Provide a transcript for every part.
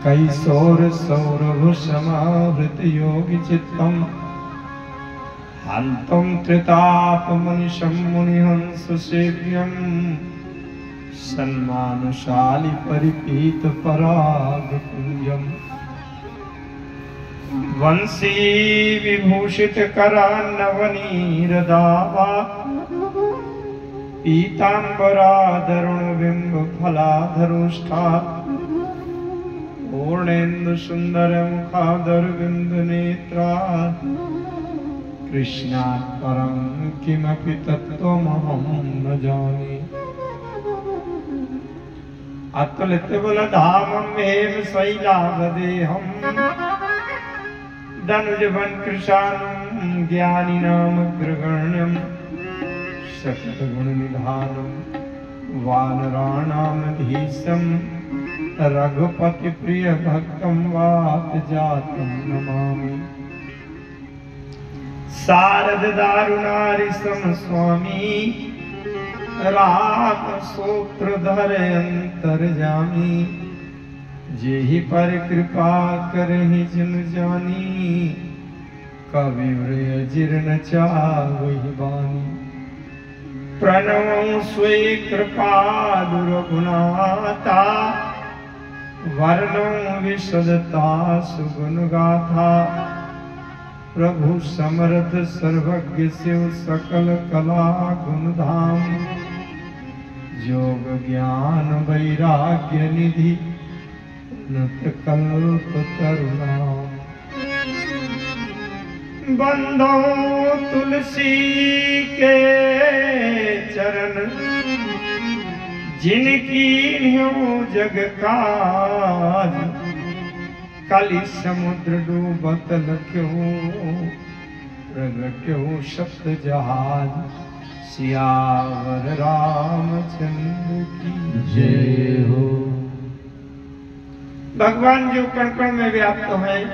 कैशोर सौरभ समावृत योगी चित्तम हंतम त्रिताप मनिषम मुनिहंस सेव्यम सन्मानशाली परिपीत पराग कुंजम वंशी विभूषित करा नवनीरदावा पीतांबराधरुण बिंब फलाधरुष्ठा पूर्णेन्दु सुंदर मुखादर बिंदु नेत्रा कृष्णात् परं किमपि तत्त्वमहं न जाने। अतुलित बलधामं हेम शैलावदेहं धनुजवन कृशानं ज्ञानिनामग्रगण्यं सततगुणनिधानं वानराणामधीशं रघुपति प्रिय भक्तं वात जातं नमामि। शारद दारुणारिसम स्वामी राम सूत्रधर अंतर्जामी जेहि पर कृपा करहि जिन जानी कवि जीर्ण चावहि बानी। प्रणवं स्वे कृपालु रघुनाथा वर्णं विशदता सुगुण गाथा प्रभु समर्थ सर्वज्ञ शिव सकल कला गुण धाम योग ज्ञान वैराग्य निधि नत कल्प तरुणाम। बंधो तुलसी के चरण जिनकी न्यों जग काज काली समुद्र डूबत लख्यों प्रगट्यों शब्द जहाज सियावर रामचंद्र की जय हो। भगवान जो कण कण में व्याप्त हैं,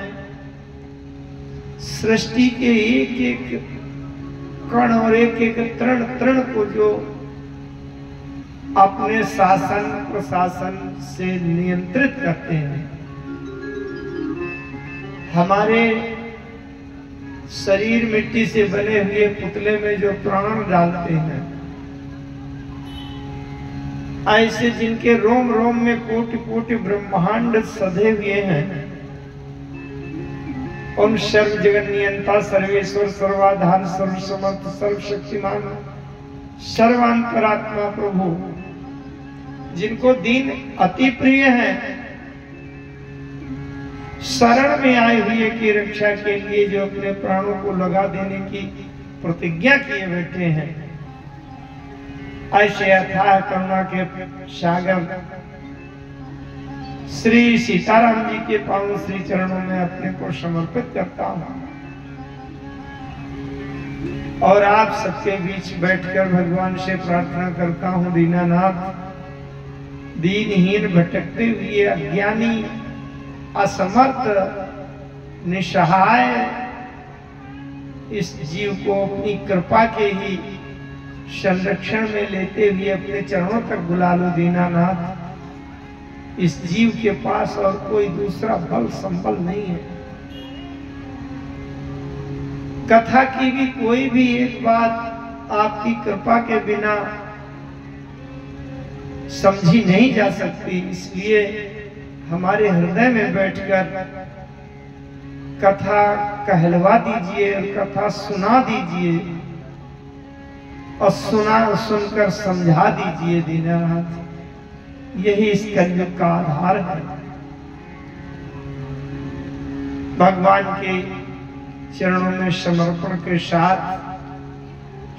सृष्टि के एक एक कण और एक एक तृण तृण को जो अपने शासन प्रशासन से नियंत्रित करते हैं, हमारे शरीर मिट्टी से बने हुए पुतले में जो प्राण डालते हैं, ऐसे जिनके रोम रोम में कोटि कोटि ब्रह्मांड सधे हुए हैं, उन सर्व जगत नियंता सर्वेश्वर सर्वाधार सर्वसमर्थ सर्वशक्तिमान सर्वांतरात्मा प्रभु जिनको दीन अति प्रिय है, शरण में आए हुए की रक्षा के लिए जो अपने प्राणों को लगा देने की प्रतिज्ञा किए बैठे हैं, ऐसे अथाह करुणा के सागर श्री सीताराम जी के पावन श्री चरणों में अपने को समर्पित करता हूं और आप सबके बीच बैठकर भगवान से प्रार्थना करता हूं, दीनानाथ दीनहीन भटकते हुए अज्ञानी असमर्थ निसहाय इस जीव को अपनी कृपा के ही संरक्षण में लेते हुए अपने चरणों तक बुला लो दीनानाथ। इस जीव के पास और कोई दूसरा बल संबल नहीं है। कथा की भी कोई भी एक बात आपकी कृपा के बिना समझी नहीं जा सकती, इसलिए हमारे हृदय में बैठकर कथा कहलवा दीजिए और कथा सुना दीजिए और सुनकर समझा दीजिए दीनानाथ। यही इस कलयुग का आधार है। भगवान के चरणों में समर्पण के साथ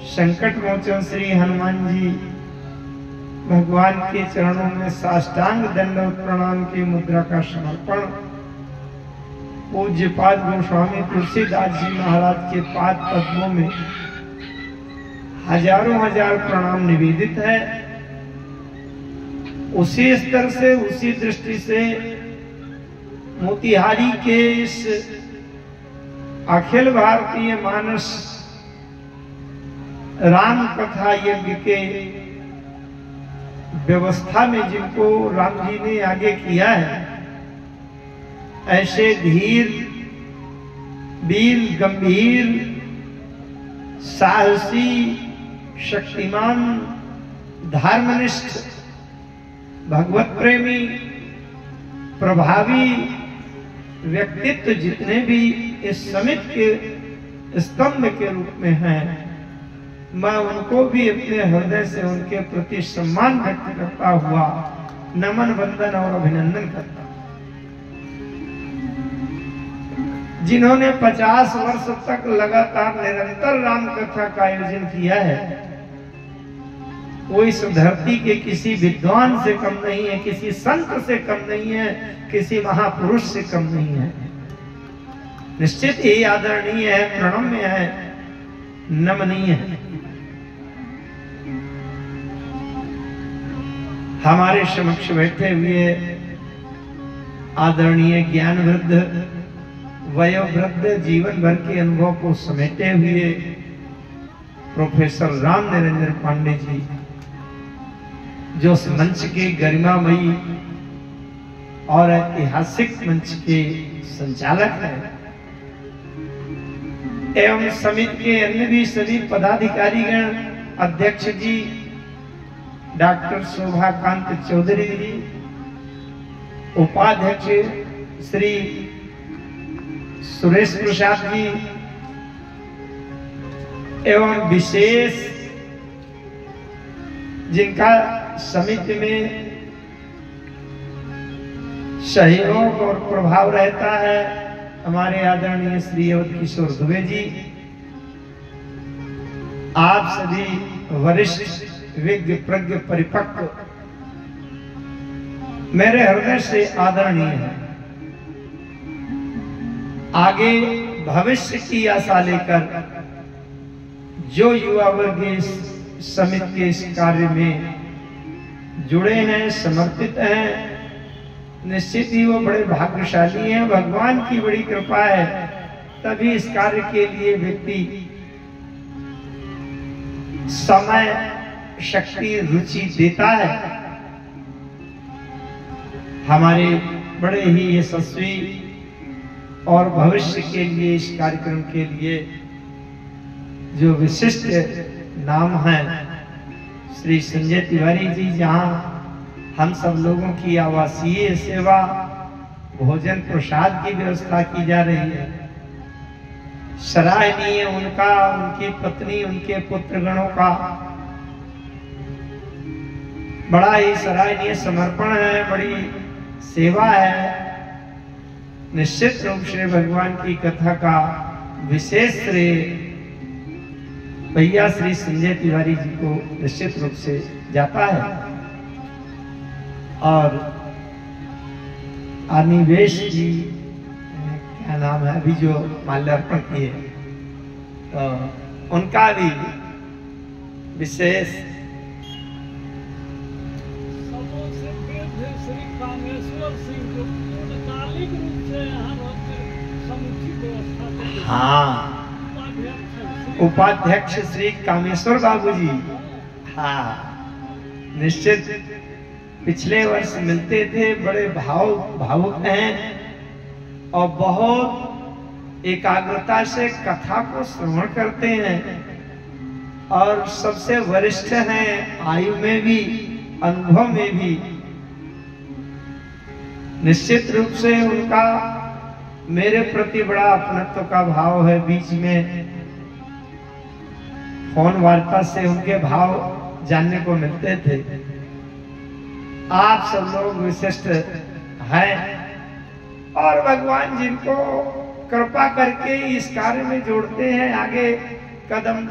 संकट मोचन श्री हनुमान जी भगवान के चरणों में साष्टांग दंडवत प्रणाम की मुद्रा का समर्पण पूज्यपाद गोस्वामी तुलसीदास जी महाराज के पाद पद्मों में हजारों हजार प्रणाम निवेदित है। उसी स्तर से उसी दृष्टि से मोतिहारी के इस अखिल भारतीय मानस राम कथा यज्ञ के व्यवस्था में जिनको राम जी ने आगे किया है, ऐसे धीर, वीर, गंभीर, साहसी, शक्तिमान, धर्मनिष्ठ, भगवत प्रेमी, प्रभावी व्यक्तित्व जितने भी इस समिति के स्तंभ के रूप में हैं, मैं उनको भी अपने हृदय से उनके प्रति सम्मान व्यक्त करता हुआ नमन, वंदन और अभिनंदन करता हूं। जिन्होंने 50 वर्ष तक लगातार निरंतर राम कथा का आयोजन किया है, वो इस धरती के किसी विद्वान से कम नहीं है, किसी संत से कम नहीं है, किसी महापुरुष से कम नहीं है। निश्चित ही आदरणीय है, प्रणम्य है, नमनीय है। हमारे समक्ष बैठे हुए आदरणीय ज्ञान वृद्ध, वयोवृद्ध, जीवन भर के अनुभव को समेटे हुए प्रोफेसर राम निरंजन पांडे जी, जो इस मंच के गरिमामयी और ऐतिहासिक मंच के संचालक हैं, एवं समिति के अन्य भी सभी पदाधिकारीगण, अध्यक्ष जी डॉक्टर शोभाकांत चौधरी जी, उपाध्यक्ष श्री सुरेश प्रसाद जी, एवं विशेष जिनका समिति में सहयोग और प्रभाव रहता है, हमारे आदरणीय श्री अवध किशोर दुबे जी, आप सभी वरिष्ठ, विज्ञ, प्रज्ञ, परिपक्व, मेरे हृदय से आदरणीय है। आगे भविष्य की आशा लेकर जो युवा वर्ग इस समिति के इस कार्य में जुड़े हैं, समर्पित हैं, निश्चित ही वो बड़े भाग्यशाली हैं। भगवान की बड़ी कृपा है, तभी इस कार्य के लिए व्यक्ति समय, शक्ति, रुचि देता है। हमारे बड़े ही यशस्वी और भविष्य के लिए, इस कार्यक्रम के लिए जो विशिष्ट नाम है, श्री संजय तिवारी जी, जहां हम सब लोगों की आवासीय सेवा, भोजन प्रसाद की व्यवस्था की जा रही है, सराहनीय उनका, उनकी पत्नी, उनके पुत्रगणों का बड़ा ही सराहनीय समर्पण है, बड़ी सेवा है। निश्चित रूप से भगवान की कथा का विशेष श्रेय भैया श्री संजय तिवारी जी को निश्चित रूप से जाता है। और अनिवेश जी, क्या नाम है, अभी जो माल्यार्पण किए, तो उनका भी विशेष उपाध्यक्ष श्री कामेश्वर बाबू जी, निश्चित पिछले वर्ष मिलते थे, बड़े भावुक हैं और बहुत एकाग्रता से कथा को श्रवण करते हैं, और सबसे वरिष्ठ हैं आयु में भी, अनुभव में भी। निश्चित रूप से उनका मेरे प्रति बड़ा अपनत्व का भाव है। बीच में फोन वार्ता से उनके भाव जानने को मिलते थे। आप सब लोग विशिष्ट हैं और भगवान जिनको कृपा करके इस कार्य में जोड़ते हैं, आगे कदम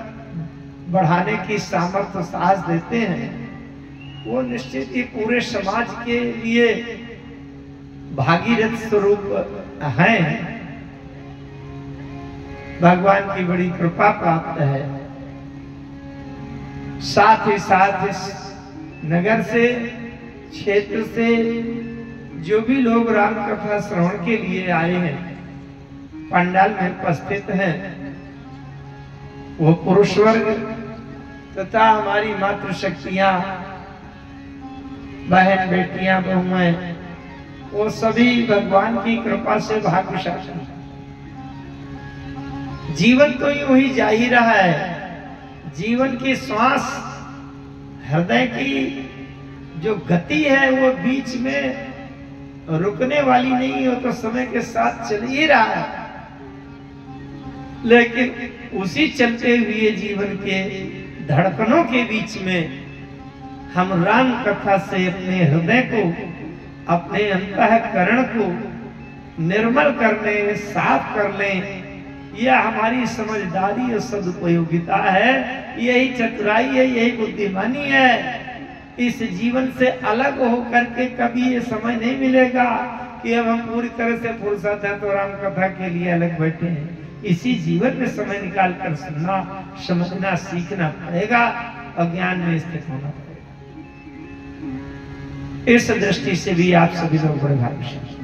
बढ़ाने की सामर्थ्य, साहस देते हैं, वो निश्चित ही पूरे समाज के लिए भागीरथ स्वरूप हैं। भगवान की बड़ी कृपा प्राप्त है। साथ ही साथ इस नगर से, क्षेत्र से जो भी लोग राम कथा श्रवण के लिए आए हैं, पंडाल में उपस्थित हैं, वो पुरुष वर्ग तथा हमारी मातृशक्तियां बहन बेटियां बहुएं वो सभी भगवान की कृपा से भाग्यशाली। जीवन तो यूं ही जा ही रहा है। जीवन की श्वास, हृदय की जो गति है वो बीच में रुकने वाली नहीं हो, तो समय के साथ चल ही रहा है। लेकिन उसी चलते हुए जीवन के धड़कनों के बीच में हम राम कथा से अपने हृदय को, अपने अंतःकरण को निर्मल करने, साफ करने, यह हमारी समझदारी और सदुपयोगिता है। यही चतुराई है, यही बुद्धिमानी है। इस जीवन से अलग होकर के कभी ये समय नहीं मिलेगा कि अब हम पूरी तरह से फुर्सत है तो राम कथा के लिए अलग बैठे हैं। इसी जीवन में समय निकाल कर सुनना, समझना, सीखना पड़ेगा और ज्ञान में स्थित होना पड़ेगा। इस दृष्टि से भी आप सभी लोग बड़े भाग्यशाली।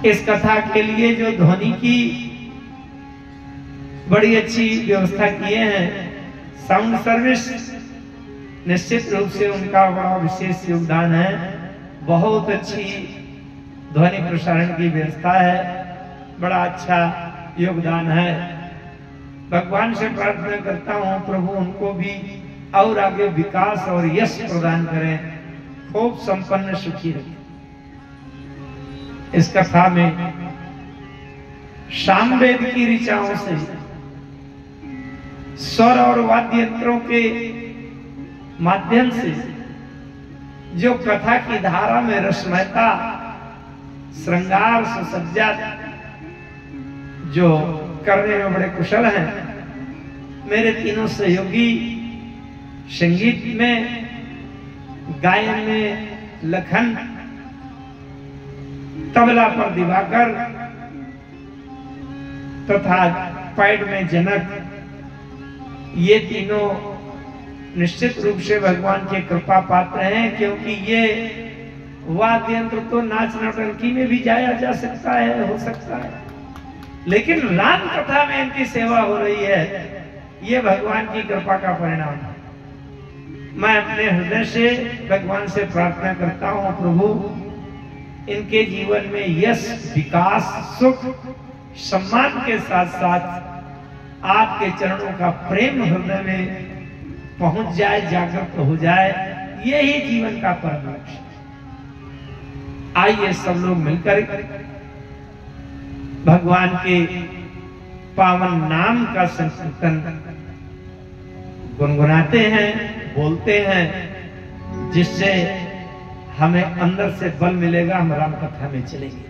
इस कथा के लिए जो ध्वनि की बड़ी अच्छी व्यवस्था किए हैं, साउंड सर्विस, निश्चित रूप से उनका बड़ा विशेष योगदान है। बहुत अच्छी ध्वनि प्रसारण की व्यवस्था है, बड़ा अच्छा योगदान है। भगवान से प्रार्थना करता हूं प्रभु उनको भी और आगे विकास और यश प्रदान करें, खूब संपन्न सुखी रखें। इस कथा में सामवेद की ऋचाओं से, स्वर और वाद्य यंत्रों के माध्यम से जो कथा की धारा में रसमयता, श्रृंगार, सुसज्जा जो करने में बड़े कुशल हैं, मेरे तीनों सहयोगी संगीत में, गायन में लखन, तबला पर दिवाकर तथा पैड में जनक, ये तीनों निश्चित रूप से भगवान के कृपा पात्र हैं। क्योंकि ये वाद्य यंत्र तो नाच नौटंकी में भी जाया जा सकता है, हो सकता है, लेकिन राम कथा में इनकी सेवा हो रही है, ये भगवान की कृपा का परिणाम है। मैं अपने हृदय से भगवान से प्रार्थना करता हूं प्रभु इनके जीवन में यश, विकास, सुख, सम्मान के साथ साथ आपके चरणों का प्रेम हृदय में पहुंच जाए, जागृत हो जाए। यही जीवन का परम लक्ष्य। आइए सब लोग मिलकर भगवान के पावन नाम का संकीर्तन गुनगुनाते हैं, बोलते हैं, जिससे हमें अंदर से बल मिलेगा, हम राम कथा में चलेंगे।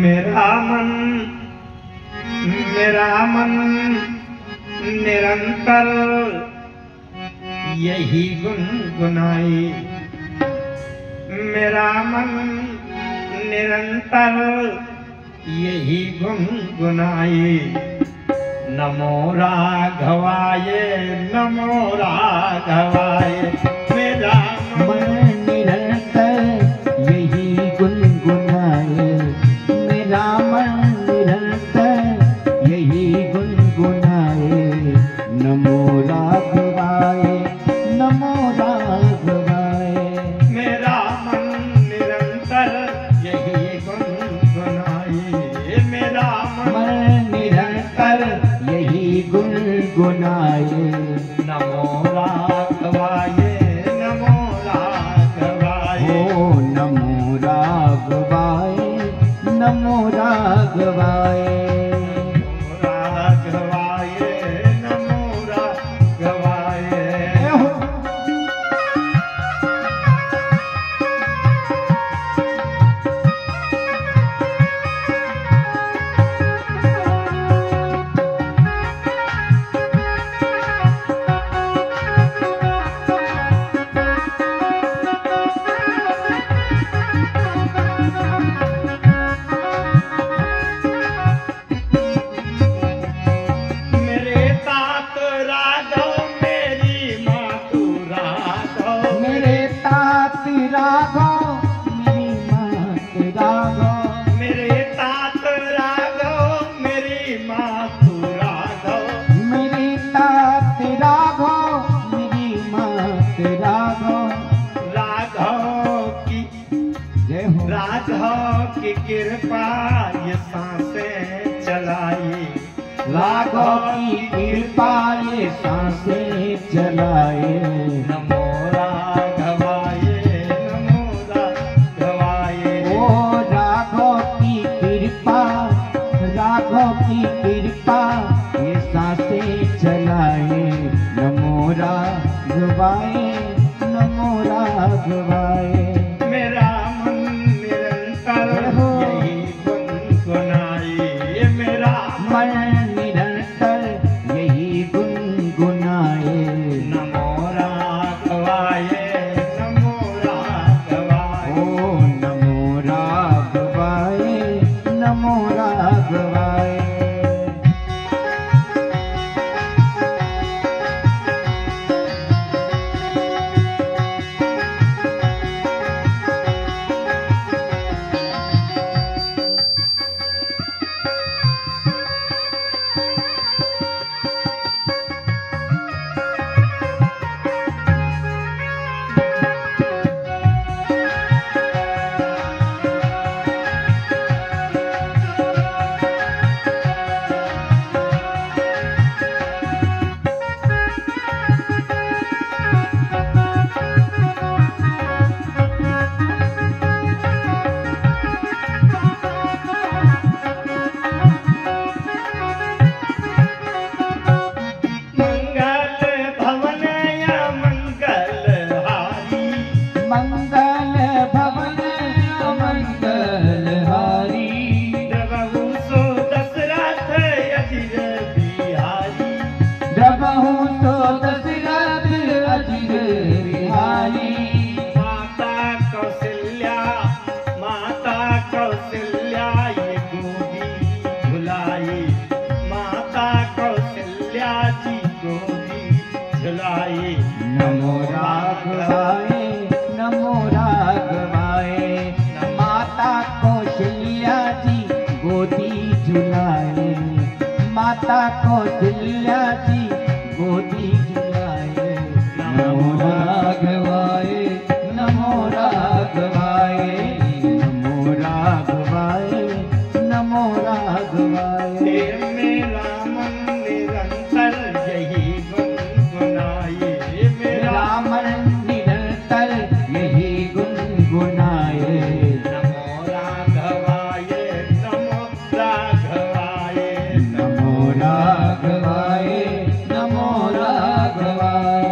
मेरा मन निरंतर यही गुनगुनाए, मेरा मन निरंतर यही गुनगुनाए। नमो राघवाय, नमो राघवाय। मेरा मन निरंतर यही गुनगुनाए, मेरा मन निरंतर यही गुनगुनाए। नमो राघवाय, नमो राघवाय। मेरा मन निरंतर यही गुनगुनाए, मेरा मन निरंतर यही गुनगुनाए। नमो राघवाय, कृपा ये सांसें चलाई, राघव की कृपा ये सांसें चलाए। नमो राघवाय नमो राघवाय। ओ राघव की कृपा, राघव की कृपा ये सांसें चलाए। नमो राघवाय नमो राघवाय। मेरा मन निरंतर यही गुनगुनाए, मेरा मन निरंतर यही गुनगुनाए। नमो राघवाय नमो राघवाय। ओ नमो राघवाय नमो राघवाय। नमो राघवाय नमो राघवाय। माता कौशल्या जी गोदी झुलाए। माता कौशल्या जी गोदी झुलाए। नमो राघवाय नमो राघवाय। नमो राघवाय नमो राघवाय। मेरा मन निरंतर यही गुनगुनाए, मेरा मन निरंतर यही गुनगुनाए। नमो राघवाय नमो राघवाय। नमो राघवाय नमो राघवाय।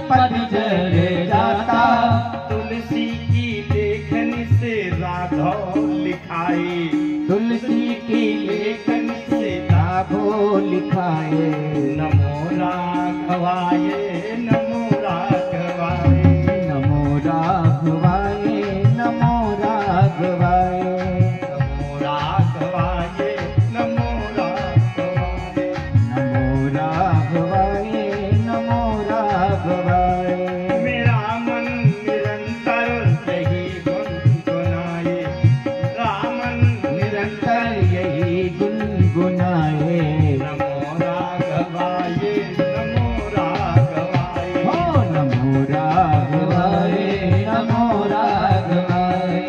पतझड़ जाता, तुलसी की लेखन से राघव लिखाए, तुलसी की लेखन से राघव लिखाए। नमो राघवाय नमो राघवाय, नमो राघवाय नमो राघवाय, नमो राघवाय नमो राघवाय, नमो राघवाय नमो राघवाय। मेरा मन निरंतर यही गुनगुनाए, रामन निरंतर यही गुनगुनाए। नमो राघवाय नमो राघवाय, हो नमो राघवाय नमो राघवाय।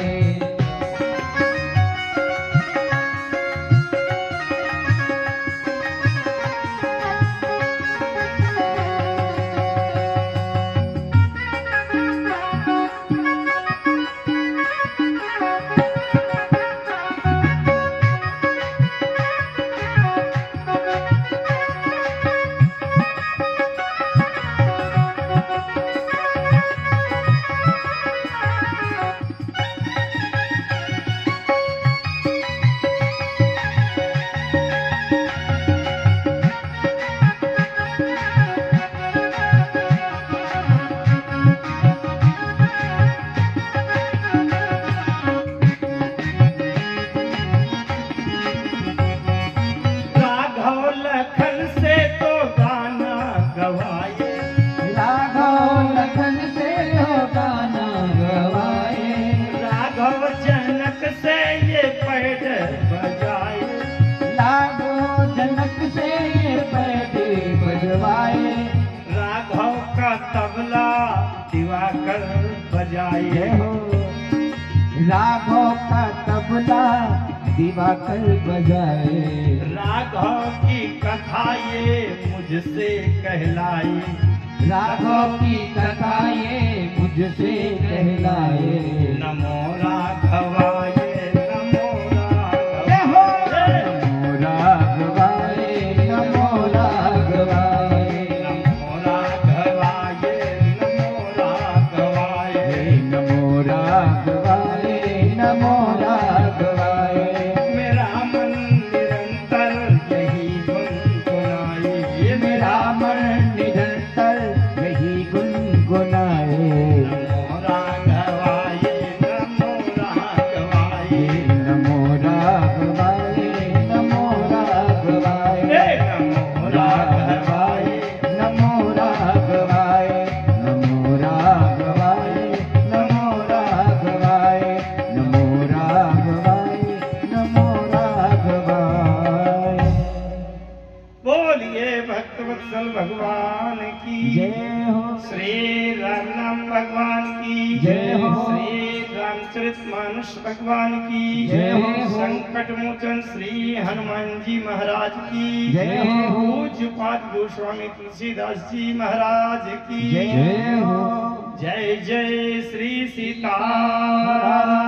राघव लखन से तो गाना गवाए, राघव लखन से हो गाना गवाए, राघव जनक से ये पैड बजाए, राघव जनक से ये पैदे बजवाए। राघव का तबला दिवाकर बजाए, जय हो राघव का तबला दिवाकर बजाए। राघव की कथा ये मुझसे कहलाई, राघव की कथा ये मुझसे कहलाए। नमो राघवाय नमो जय हो राघवाय, नमो राघवाय नमो राघवाय। नमो राघवाय नमो राघवाय, नमो राघवाय नमो राघवाय। मेरा मन निरंतर यही गुनगुनाए, ये मेरा मन निरंतर यही गुनगुनाए। नमो राघवाय नमो राघवाय, नमो राघवाय नमो राघवाय। नमो राघवाय नमो राघवाय नमो राघवाय नमो राघवाय नमो राघवाय नमो राघवाय। बोलिए भक्तवत्सल भगवान की जय हो श्री राम नाम भगवान की जय हो। श्री रामचरितमानस भगवान की जय हो। संकट मोचन श्री हनुमान जी महाराज की जय हो। पूज्यपाद गोस्वामी तुलसीदास जी महाराज की जय हो। जय जय श्री सीताराम।